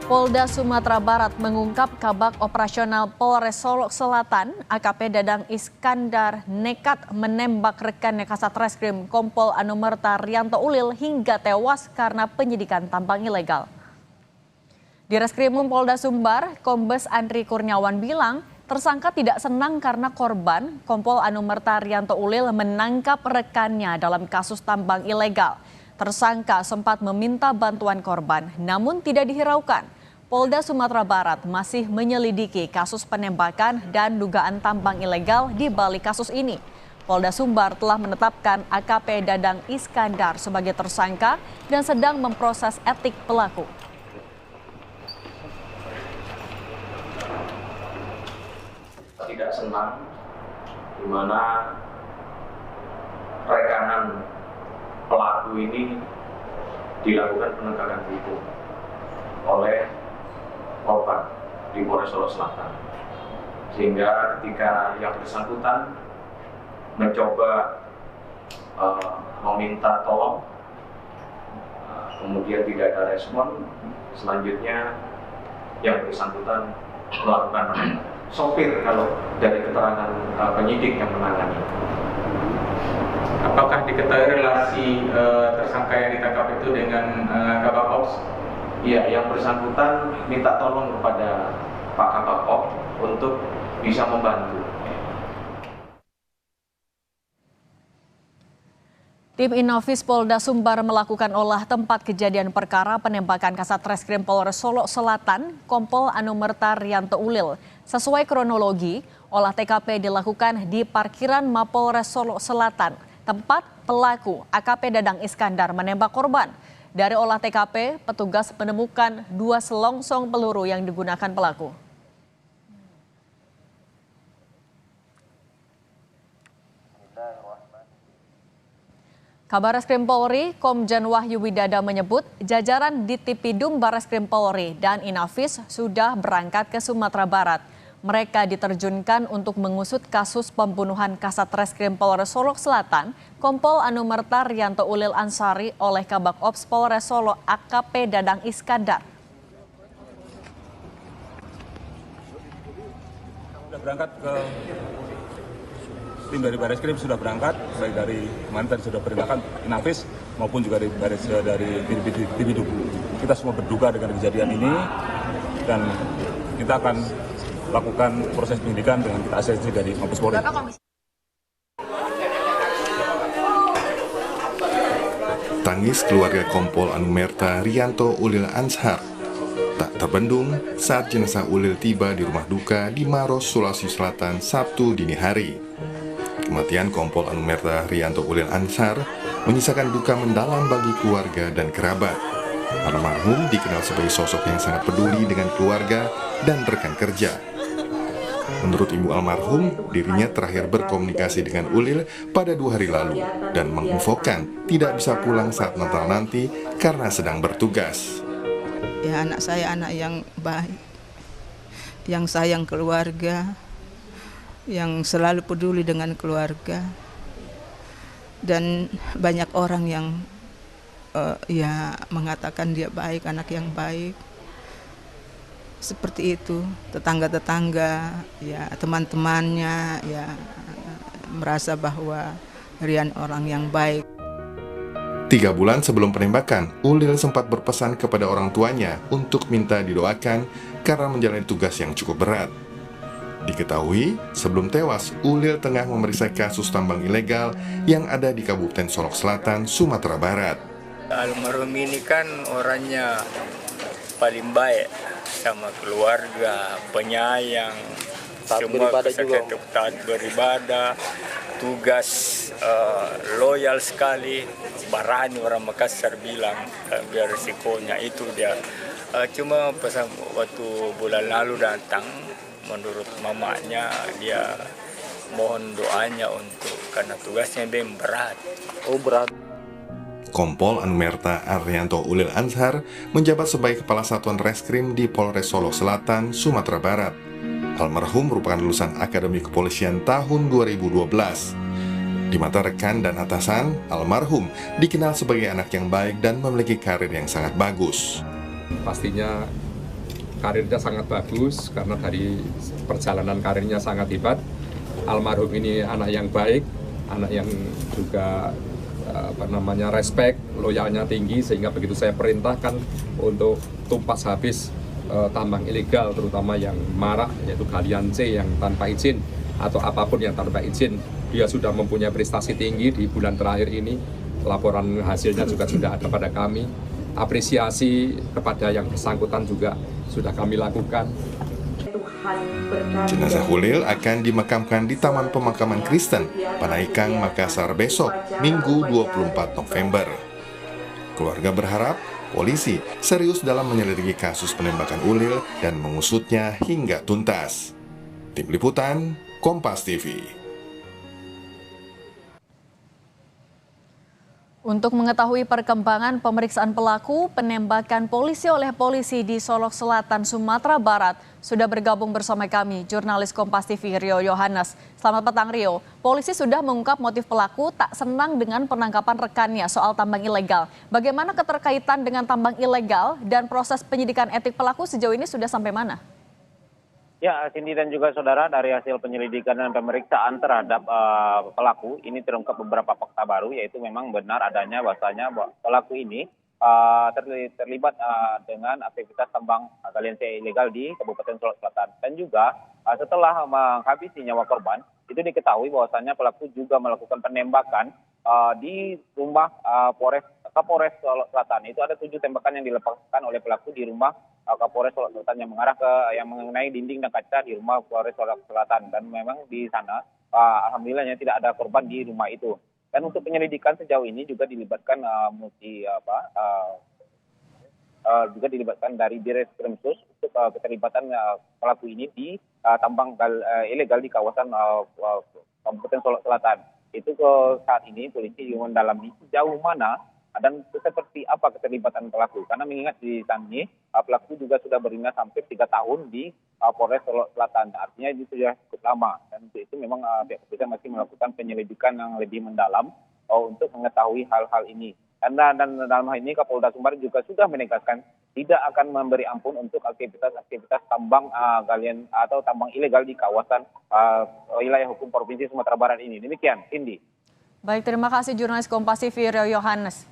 Polda Sumatera Barat mengungkap Kabak Operasional Polres Solo Selatan AKP Dadang Iskandar nekat menembak rekannya Kasat Reskrim Kompol Anumerta Rianto Ulil hingga tewas karena penyidikan tambang ilegal. Di Reskrimum Polda Sumbar, Kombes Andri Kurniawan bilang tersangka tidak senang karena korban Kompol Anumerta Rianto Ulil menangkap rekannya dalam kasus tambang ilegal. Tersangka sempat meminta bantuan korban namun tidak dihiraukan. Polda Sumatera Barat masih menyelidiki kasus penembakan dan dugaan tambang ilegal di balik kasus ini. Polda Sumbar telah menetapkan AKP Dadang Iskandar sebagai tersangka dan sedang memproses etik pelaku. Tidak senang di mana rekanan pelaku ini dilakukan penegakan hukum oleh korban di Polres Solo Selatan, sehingga ketika yang bersangkutan mencoba meminta tolong, kemudian tidak ada respon, selanjutnya yang bersangkutan melakukan sopir kalau dari keterangan penyidik yang menangani. Apakah diketahui relasi tersangka yang ditangkap itu dengan Kabak Ops? Iya, yang bersangkutan minta tolong kepada Pak Kabak Ops untuk bisa membantu. Tim Inafis Polda Sumbar melakukan olah tempat kejadian perkara penembakan Kasat Reskrim Polres Solo Selatan, Kompol Anumerta Rianto Ulil. Sesuai kronologi, olah TKP dilakukan di parkiran Mapolres Solo Selatan, tempat pelaku AKP Dadang Iskandar menembak korban. Dari olah TKP, petugas menemukan 2 selongsong peluru yang digunakan pelaku. Kabar Reskrim Polri, Komjen Wahyu Widada menyebut jajaran Ditipidum Barreskrim Polri dan Inafis sudah berangkat ke Sumatera Barat. Mereka diterjunkan untuk mengusut kasus pembunuhan Kasat Reskrim Polres Solo Selatan, Kompol Anumerta Rianto Ulil Ansari oleh Kabak Ops Polres Solo AKP Dadang Iskandar. Sudah berangkat ke tim dari Barreskrim, sudah berangkat baik dari kemarin tadi sudah perintahkan Inafis maupun juga dari Ditipidum. Kita semua berduka dengan kejadian ini dan kita akan lakukan proses penyidikan dengan kita asistensi dari Mabes Polri. Tangis keluarga Kompol Anumerta Rianto Ulil Ansar tak terbendung saat jenazah Ulil tiba di rumah duka di Maros, Sulawesi Selatan Sabtu dini hari. Kematian Kompol Anumerta Rianto Ulil Ansar menyisakan duka mendalam bagi keluarga dan kerabat. Almarhum dikenal sebagai sosok yang sangat peduli dengan keluarga dan rekan kerja. Menurut ibu almarhum, dirinya terakhir berkomunikasi dengan Ulil pada 2 hari lalu dan menginfokan tidak bisa pulang saat Natal nanti karena sedang bertugas. Ya, anak saya anak yang baik, yang sayang keluarga, yang selalu peduli dengan keluarga, dan banyak orang yang mengatakan dia baik, anak yang baik. Seperti itu, tetangga-tetangga, ya teman-temannya, ya merasa bahwa Rian orang yang baik. 3 bulan sebelum penembakan, Ulil sempat berpesan kepada orang tuanya untuk minta didoakan karena menjalani tugas yang cukup berat. Diketahui, sebelum tewas, Ulil tengah memeriksa kasus tambang ilegal yang ada di Kabupaten Solok Selatan, Sumatera Barat. Almarhum ini kan orangnya paling baik sama keluarga, penyayang, semua taat beribadah, tugas loyal sekali, berani orang Makassar bilang, biar risikonya itu dia. Cuma pesan waktu bulan lalu datang, menurut mamanya dia mohon doanya untuk karena tugasnya dia berat. Oh, berat. Kompol Anumerta Rianto Ulil Ansar menjabat sebagai Kepala Satuan Reskrim di Polres Solo Selatan, Sumatera Barat. Almarhum merupakan lulusan Akademi Kepolisian tahun 2012. Di mata rekan dan atasan, almarhum dikenal sebagai anak yang baik dan memiliki karir yang sangat bagus. Pastinya karirnya sangat bagus karena dari perjalanan karirnya sangat hebat. Almarhum ini anak yang baik, anak yang juga respect, loyalnya tinggi, sehingga begitu saya perintahkan untuk tumpas habis tambang ilegal, terutama yang marak, yaitu galian C yang tanpa izin atau apapun yang tanpa izin, dia sudah mempunyai prestasi tinggi di bulan terakhir ini. Laporan hasilnya juga sudah ada pada kami. Apresiasi kepada yang bersangkutan juga sudah kami lakukan. Jenazah Ulil akan dimakamkan di Taman Pemakaman Kristen, Panaikang, Makassar besok, Minggu 24 November. Keluarga berharap polisi serius dalam menyelidiki kasus penembakan Ulil dan mengusutnya hingga tuntas. Tim Liputan, Kompas TV. Untuk mengetahui perkembangan pemeriksaan pelaku penembakan polisi oleh polisi di Solok Selatan, Sumatera Barat, sudah bergabung bersama kami jurnalis Kompas TV Rio Yohanes. Selamat petang Rio. Polisi sudah mengungkap motif pelaku tak senang dengan penangkapan rekannya soal tambang ilegal. Bagaimana keterkaitan dengan tambang ilegal dan proses penyidikan etik pelaku sejauh ini sudah sampai mana? Ya, Cindy dan juga saudara, dari hasil penyelidikan dan pemeriksaan terhadap pelaku, ini terungkap beberapa fakta baru, yaitu memang benar adanya bahwasanya pelaku ini terlibat dengan aktivitas tambang galian C ilegal di Kabupaten Solok Selatan. Dan juga setelah menghabisi nyawa korban, itu diketahui bahwasanya pelaku juga melakukan penembakan di rumah Kapolres Solok Selatan. Itu ada 7 tembakan yang dilepaskan oleh pelaku di rumah Kapolres Solok Selatan yang mengarah ke yang mengenai dinding dan kaca di rumah Polres Solok Selatan. Dan memang di sana alhamdulillahnya tidak ada korban di rumah itu. Dan untuk penyelidikan sejauh ini juga dilibatkan juga dilibatkan dari Ditreskrimsus untuk keterlibatan pelaku ini di tambang ilegal di kawasan Kabupaten Solok Selatan. Itu ke saat ini polisi mendalami sejauh mana dan seperti apa keterlibatan pelaku. Karena mengingat di sana pelaku juga sudah berdinas hampir 3 tahun di Polres Solok Selatan. Artinya itu sudah cukup lama. Dan itu memang pihak kepolisian masih melakukan penyelidikan yang lebih mendalam untuk mengetahui hal-hal ini. Dan dalam hal ini Kapolda Sumbar juga sudah menegaskan tidak akan memberi ampun untuk aktivitas tambang galian atau tambang ilegal di kawasan wilayah hukum Provinsi Sumatera Barat ini. Demikian, Cindy. Baik, terima kasih jurnalis Kompas TV Rio Yohanes.